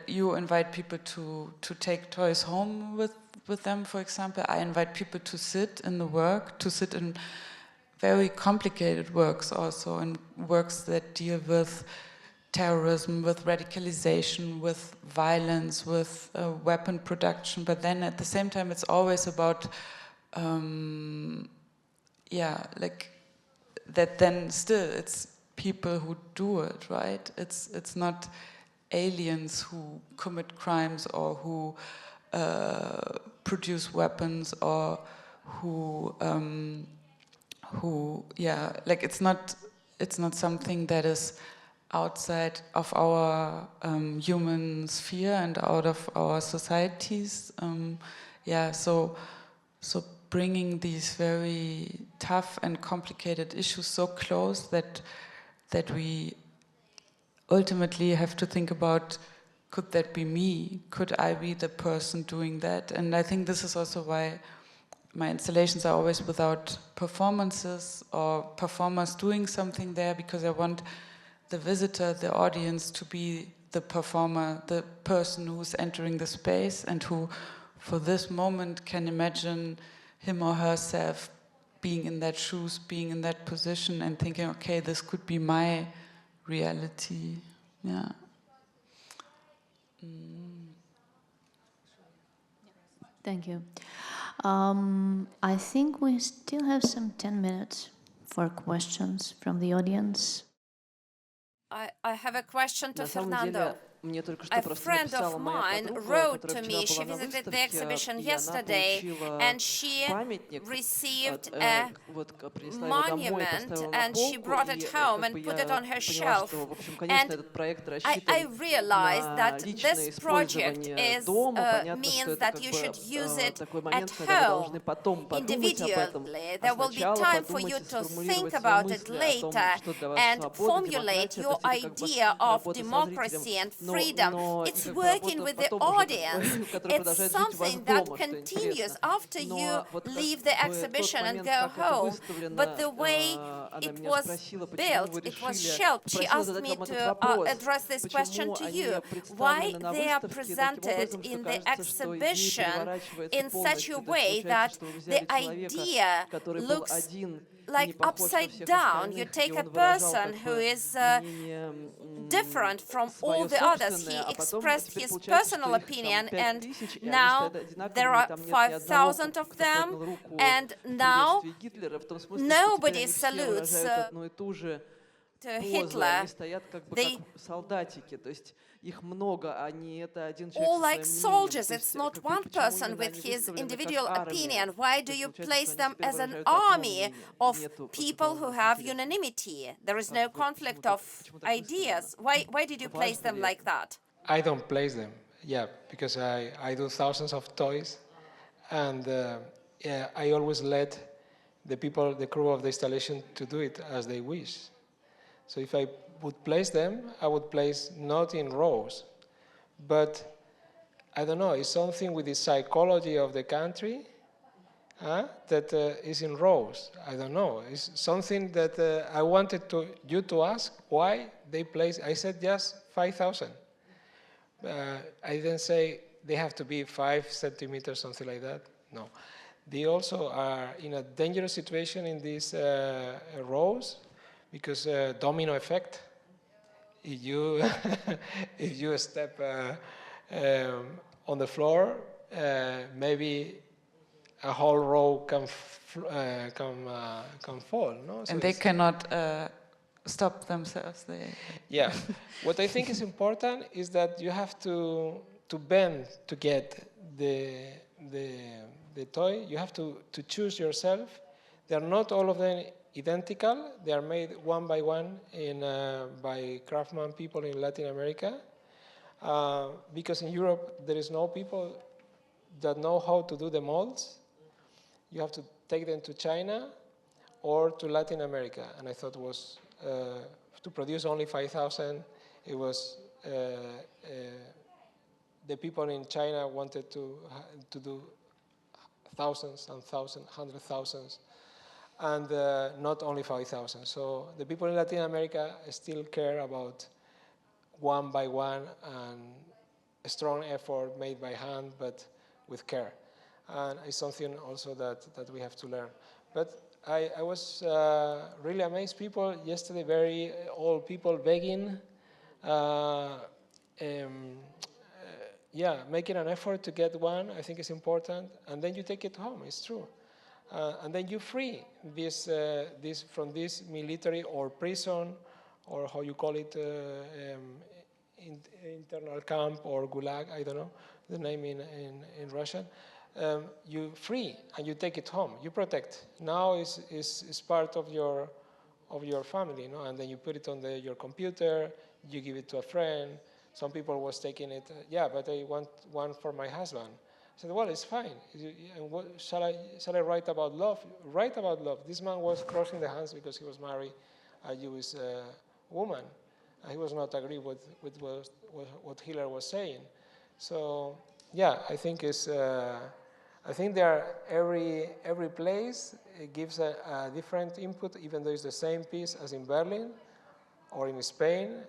S2: you invite people to take toys home with them, for example. I invite people to sit in the work, to sit in very complicated works also, and works that deal with terrorism, with radicalization, with violence, with weapon production. But then at the same time, it's always about, like that. Then still, it's people who do it, right? It's not aliens who commit crimes or who produce weapons or who like it's not something that is outside of our human sphere and out of our societies. So bringing these very tough and complicated issues so close that we ultimately have to think about, could that be me? Could I be the person doing that? And I think this is also why my installations are always without performances or performers doing something there, because I want the visitor, the audience, to be the performer, the person who's entering the space and who, for this moment, can imagine him or herself being in that shoes, being in that position, and thinking, okay, this could be my reality. Yeah.
S1: Thank you. I think we still have some 10 minutes for questions from the audience.
S4: I have a question to
S5: На самом
S4: Fernando.
S5: деле, мне только что
S4: A
S5: просто
S4: friend of
S5: написала моя
S4: mine
S5: подруга,
S4: wrote
S5: которая
S4: to
S5: вчера
S4: me. She
S5: была на
S4: visited the
S5: выставке,
S4: exhibition
S5: и она
S4: yesterday,
S5: получила
S4: and she
S5: памятник,
S4: received a
S5: вот принесла его домой и
S4: monument,
S5: поставила на
S4: and she
S5: полку,
S4: brought
S5: и
S4: it home
S5: как бы
S4: and put it
S5: я
S4: on her
S5: поняла,
S4: shelf.
S5: что, в общем, конечно,
S4: And
S5: этот проект
S4: I
S5: рассчитан
S4: realized
S5: на
S4: that
S5: личное
S4: this project
S5: использование дома. Понятно, что
S4: means
S5: это
S4: that
S5: как
S4: you
S5: бы
S4: should use it
S5: такой
S4: at
S5: момент, когда вы должны
S4: home
S5: потом подумать об этом,
S4: individually.
S5: а
S4: There will be
S5: сначала
S4: time for
S5: подумать
S4: you
S5: и
S4: to think
S5: сформулировать свои
S4: about it
S5: мысли о том,
S4: later
S5: что для вас
S4: and
S5: свобода,
S4: formulate
S5: демократия, то
S4: your
S5: есть это как бы
S4: idea of
S5: работа со
S4: democracy
S5: зрителем,
S4: and freedom.
S5: но и
S4: It's
S5: как бы
S4: working
S5: работа
S4: with the
S5: потом уже как
S4: audience.
S5: бы, которая
S4: It's
S5: продолжает жить у вас
S4: something that
S5: дома, что
S4: continues
S5: интересно.
S4: after you
S5: Но вот
S4: leave
S5: как
S4: the
S5: бы тот
S4: exhibition and
S5: момент,
S4: go
S5: как это
S4: home.
S5: выставлено,
S4: But the way
S5: она
S4: it
S5: меня
S4: was
S5: спросила, почему
S4: built,
S5: вы
S4: it was
S5: решили,
S4: shelved. She
S5: попросила
S4: asked
S5: задать
S4: me
S5: вам этот
S4: to
S5: вопрос,
S4: address this question
S5: почему
S4: to
S5: они
S4: you.
S5: представлены
S4: Why
S5: на
S4: they are
S5: выставке таким
S4: presented
S5: образом, что
S4: in the
S5: кажется, что идея
S4: exhibition
S5: переворачивается
S4: in such
S5: полностью.
S4: a
S5: То есть
S4: way
S5: получается,
S4: that
S5: что вы
S4: the
S5: взяли человека,
S4: idea
S5: который был
S4: looks
S5: один, не
S4: like
S5: похож на
S4: upside
S5: всех
S4: down. You
S5: остальных, и
S4: take a
S5: он выражал
S4: person
S5: как
S4: who
S5: бы
S4: is
S5: мнение
S4: different from all
S5: свое
S4: the others.
S5: собственное,
S4: He
S5: а потом
S4: expressed
S5: теперь
S4: his
S5: получается, что
S4: personal
S5: их там
S4: opinion,
S5: 5000,
S4: and
S5: и они
S4: now
S5: стоят одинаковыми,
S4: there
S5: и
S4: are
S5: там нет ни одного,
S4: 5,000 of
S5: кто
S4: them,
S5: поднял руку
S4: and
S5: в
S4: now
S5: приветствии Гитлера, в том смысле, что теперь
S4: nobody
S5: они все
S4: salutes
S5: выражают одну и ту же
S4: to
S5: позу,
S4: Hitler.
S5: они стоят как бы
S4: They
S5: как солдатики, то есть их много, а не это один человек
S4: all
S5: со
S4: like
S5: своим мнением.
S4: soldiers.
S5: То
S4: It's
S5: есть
S4: not
S5: как бы
S4: one
S5: почему
S4: person
S5: именно
S4: with
S5: они
S4: his
S5: выставлены как
S4: individual
S5: армия?
S4: opinion. Why
S5: То
S4: do
S5: есть
S4: you
S5: получается,
S4: place
S5: что они
S4: them
S5: теперь
S4: as an
S5: выражают одно
S4: army
S5: мнение,
S4: of
S5: нету
S4: people who
S5: по-другому.
S4: have
S5: Интересно.
S4: unanimity? There is
S5: Как
S4: no
S5: вот почему
S4: conflict
S5: так,
S4: of
S5: почему так выставлено?
S4: ideas. Why did you place
S5: Важно
S4: them
S5: ли
S4: like
S5: это?
S4: that?
S3: I don't place them, yeah, because I do thousands of toys, and yeah, I always let the people, the crew of the installation, to do it as they wish. So if I would place them, I would place not in rows, but I don't know, it's something with the psychology of the country that is in rows. I don't know. It's something that I wanted you to ask why they place. I said just 5,000. I didn't say they have to be 5 centimeters, something like that. No. They also are in a dangerous situation in these rows because domino effect. If you if you step on the floor, maybe a whole row can fall. No,
S2: And they cannot stop themselves.
S3: Yeah, what I think is important is that you have to bend to get the toy. You have to choose yourself. They are not all of them identical. They are made one by one by craftsman people in Latin America. Because in Europe there is no people that know how to do the molds. You have to take them to China or to Latin America. And I thought was to produce only 5,000. It was the people in China wanted to do thousands and thousands, 100,000s, and not only 5,000. So the people in Latin America still care about one by one and a strong effort made by hand, but with care. And it's something also that we have to learn. But I was really amazed. People yesterday, very old people begging, making an effort to get one. I think it's important. And then you take it home. It's true. And then you free this from this military or prison, or how you call it, internal camp or gulag. I don't know the name in Russian. You free and you take it home. You protect. Now is part of your family, no? And then you put it on your computer. You give it to a friend. Some people was taking it. Yeah, but I want one for my husband. I said, well, it's fine. And what shall I write about love? Write about love. This man was crossing the hands because he was married a Jewish woman. He was not agree with what Hitler was saying. So yeah, I think it's. I think every place gives a different input, even though it's the same piece as in Berlin or in Spain.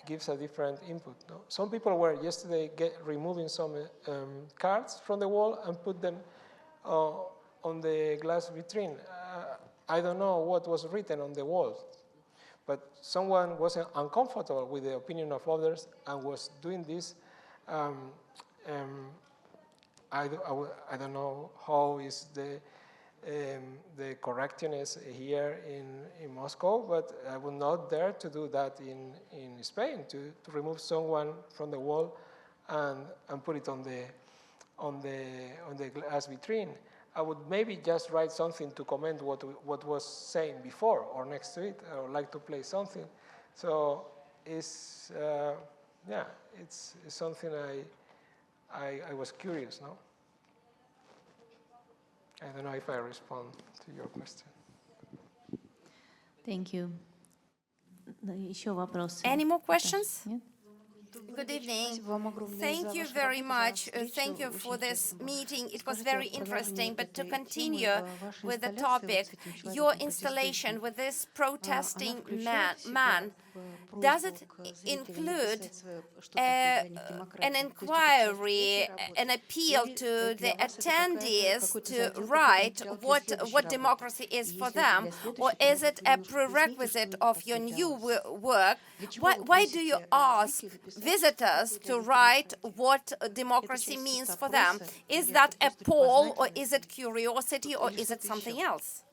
S3: Gives a different input. No? Some people were yesterday removing some cards from the wall and put them on the glass vitrine. I don't know what was written on the wall, but someone was uncomfortable with the opinion of others and was doing this. I don't know how is the correctness here in Moscow, but I would not dare to do that in Spain, to remove someone from the wall and put it on the glass vitrine. I would maybe just write something to comment what was saying before or next to it. I would like to play something. So it's something I was curious, no? I don't know if I respond to your question.
S1: Thank you. Еще вопросы?
S4: Any more questions?
S1: Нет?
S4: Good evening. Thank you very much. Thank you for this meeting. It was very interesting. But to continue with the topic, your installation with this protesting man, does it include an inquiry, an appeal to the attendees to write what democracy is for them? Or is it a prerequisite of your new work? Why do you ask visitors to write what democracy means for them? Is that a poll, or is it curiosity, or is it something else?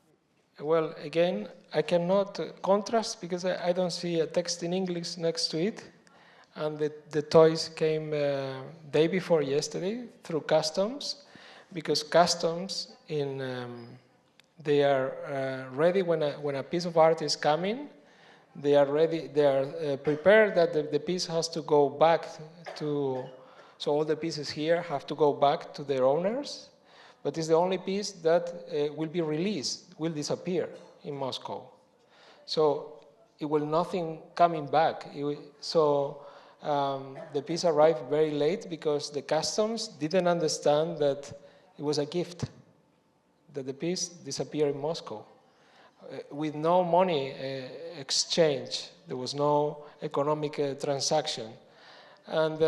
S3: Well, again, I cannot contrast because I don't see a text in English next to it. And the toys came day before yesterday through customs, because customs they are ready when a piece of art is coming. They are ready. They are prepared that the piece has to go back to. So all the pieces here have to go back to their owners, but it's the only piece that will be released, will disappear in Moscow. So it will nothing coming back. The piece arrived very late because the customs didn't understand that it was a gift, that the piece disappeared in Moscow. With no money exchange. There was no economic transaction. And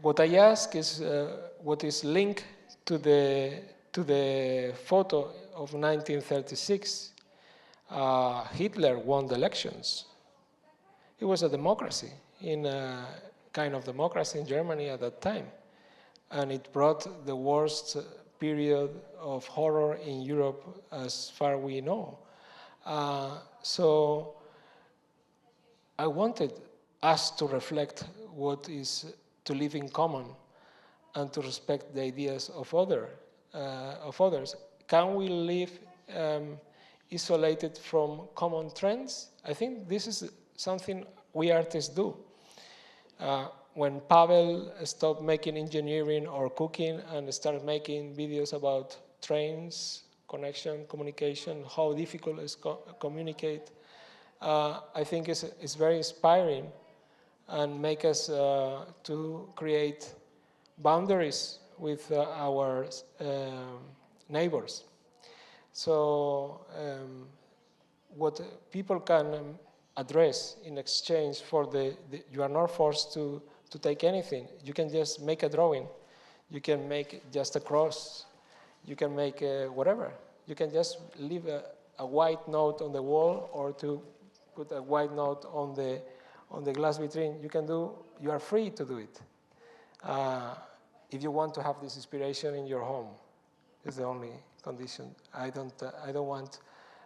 S3: what I ask is what is linked to the to the photo of 1936, Hitler won the elections. It was a democracy, in a kind of democracy in Germany at that time. And it brought the worst period of horror in Europe as far we know. So I wanted us to reflect what is to live in common and to respect the ideas of others. Can we live isolated from common trends? I think this is something we artists do. When Pavel stopped making engineering or cooking and started making videos about trains, connection, communication, how difficult it is to communicate, I think it's very inspiring and make us to create boundaries with our neighbors. So what people can address in exchange for you are not forced to take anything. You can just make a drawing. You can make just a cross. You can make whatever. You can just leave a white note on the wall or to put a white note on the glass vitrine. You are free to do it. If you want to have this inspiration in your home, is the only condition. I don't want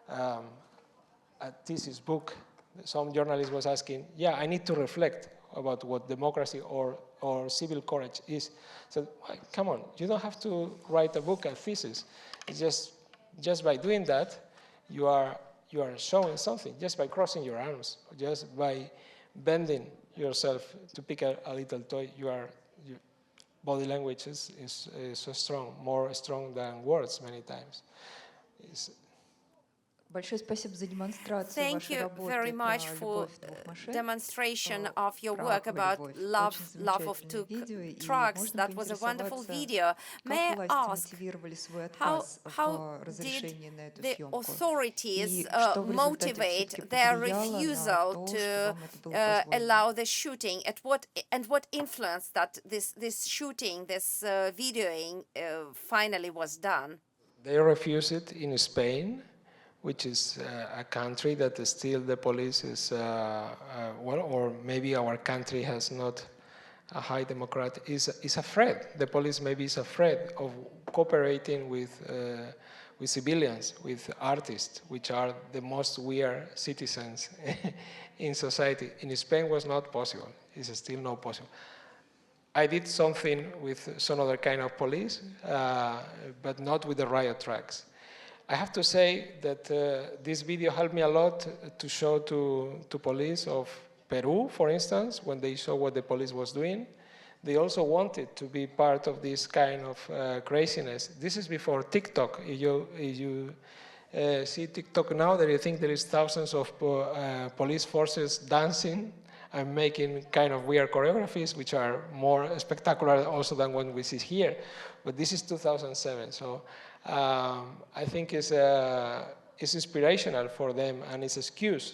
S3: a thesis book. Some journalist was asking, yeah, I need to reflect about what democracy or civil courage is. So come on, you don't have to write a book, a thesis. It's just by doing that, you are showing something, just by crossing your arms, just by bending yourself to pick a little toy. Your body language is so strong, more strong than words many times.
S4: Thank you very much for demonstration of your work about love of two trucks. That was a wonderful video. May I ask, how did the authorities motivate their refusal to allow the shooting? And what influence that this shooting, this videoing finally was done?
S3: They refused it in Spain, which is a country that still the police is, or maybe our country has not a high democracy, is afraid. The police maybe is afraid of cooperating with civilians, with artists, which are the most weird citizens in society. In Spain was not possible. It's still not possible. I did something with some other kind of police, but not with the riot tracks. I have to say that this video helped me a lot to show to police of Peru, for instance, when they saw what the police was doing. They also wanted to be part of this kind of craziness. This is before TikTok. If you see TikTok now, that you think there is thousands of police forces dancing and making kind of weird choreographies, which are more spectacular also than what we see here. But this is 2007, so I think it's inspirational for them and it's an excuse.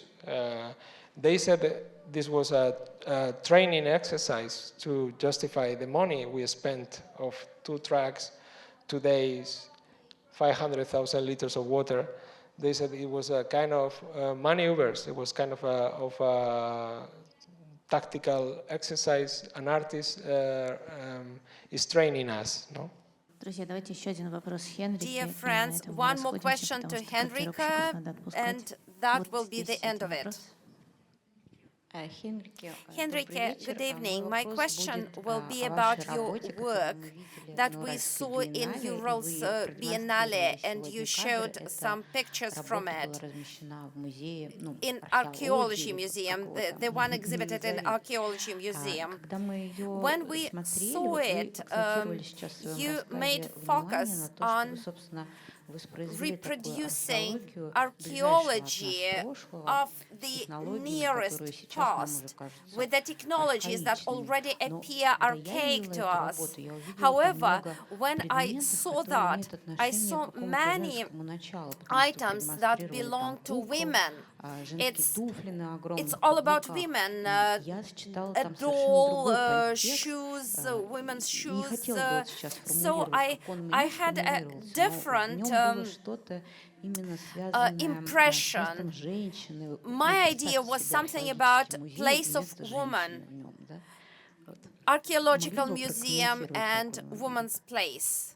S3: They said that this was a training exercise to justify the money we spent of 2 tracks, 2 days, 500,000 liters of water. They said it was a kind of maneuvers. It was kind of a tactical exercise. An artist is training us, no?
S4: Dear friends, one more question to Henrike, and that will be the end of it. Henrike, good evening. My question will be about your work that we saw in Ural's Biennale, and you showed some pictures from it in Archaeology Museum, the one exhibited in Archaeology Museum. When we saw it, you made focus on reproducing archaeology of the nearest past with the technologies that already appear archaic to us. However, when I saw that, I saw many items that belong to women, It's all about women, a doll, shoes, women's shoes. So I had a different impression. My idea was something about place of woman, archaeological museum and woman's place.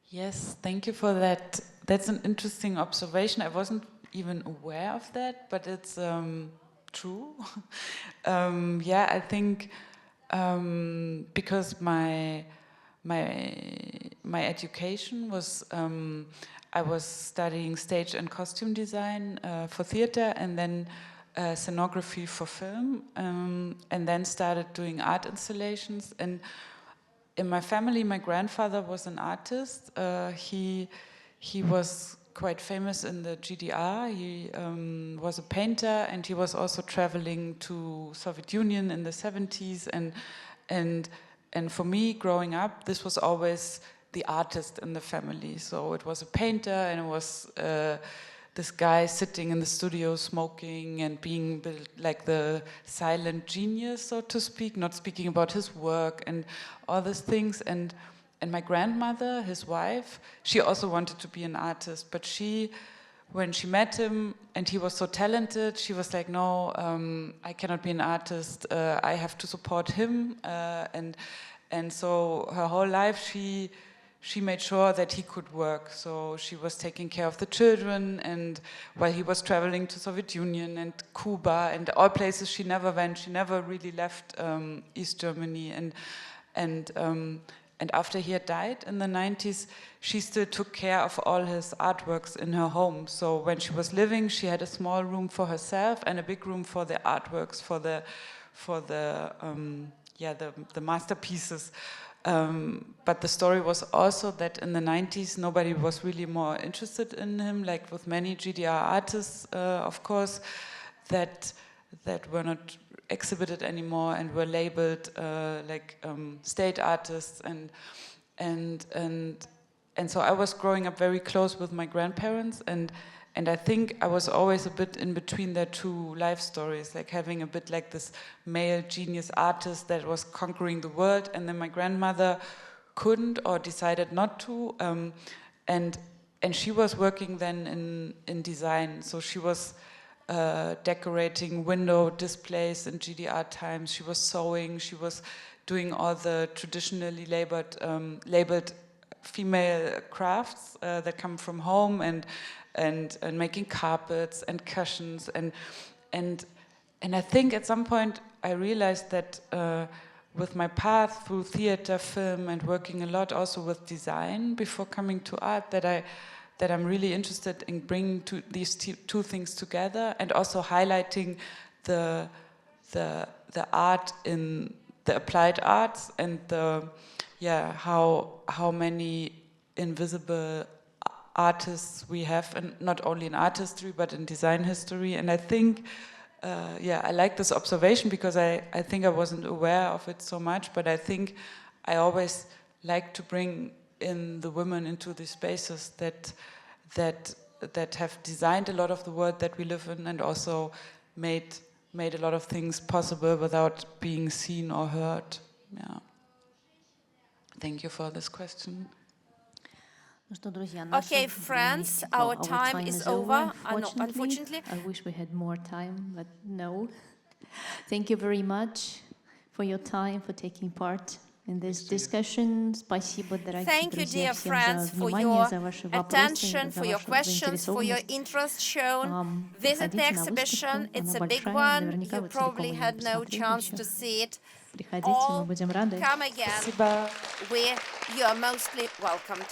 S2: Yes, thank you for that. That's an interesting observation. I wasn't even aware of that, but it's true. Yeah, I think because my education was I was studying stage and costume design for theater, and then scenography for film, and then started doing art installations. And in my family, my grandfather was an artist. He was quite famous in the GDR. He was a painter, and he was also traveling to Soviet Union in the 70s. And for me, growing up, this was always the artist in the family. So it was a painter, and it was this guy sitting in the studio smoking and being like the silent genius, so to speak, not speaking about his work and all these things. And my grandmother, his wife, she also wanted to be an artist, but when she met him and he was so talented, she was like, no, I cannot be an artist. I have to support him. And so her whole life, she made sure that he could work. So she was taking care of the children, and while he was traveling to Soviet Union and Cuba and all places she never went, she never really left East Germany. And after he had died in the 90s, she still took care of all his artworks in her home. So when she was living, she had a small room for herself and a big room for the artworks, for the masterpieces. But the story was also that in the 90s, nobody was really more interested in him, like with many GDR artists, of course, that were not exhibited anymore and were labeled state artists. And so I was growing up very close with my grandparents, and I think I was always a bit in between their two life stories, like having a bit like this male genius artist that was conquering the world, and then my grandmother couldn't or decided not to, and she was working then in design. So she was decorating window displays in GDR times. She was sewing. She was doing all the traditionally labeled female crafts that come from home, and making carpets and cushions, and I think at some point I realized that with my path through theater, film, and working a lot also with design before coming to art, that I'm really interested in bringing these two things together, and also highlighting the art in the applied arts, and how many invisible artists we have, and not only in artistry but in design history. And I think I like this observation, because I think I wasn't aware of it so much, but I think I always like to bring in the women into these spaces that have designed a lot of the world that we live in, and also made a lot of things possible without being seen or heard. Yeah. Thank you for this question.
S4: Okay, friends, our time is over, unfortunately.
S1: I wish we had more time, but no. Thank you very much for your time, for taking part in this discussion.
S4: Thank you, dear friends, for your attention, for your questions, for your interest shown. Visit the exhibition. It's a big one. You probably had no chance to see it. All come again. You are mostly welcomed.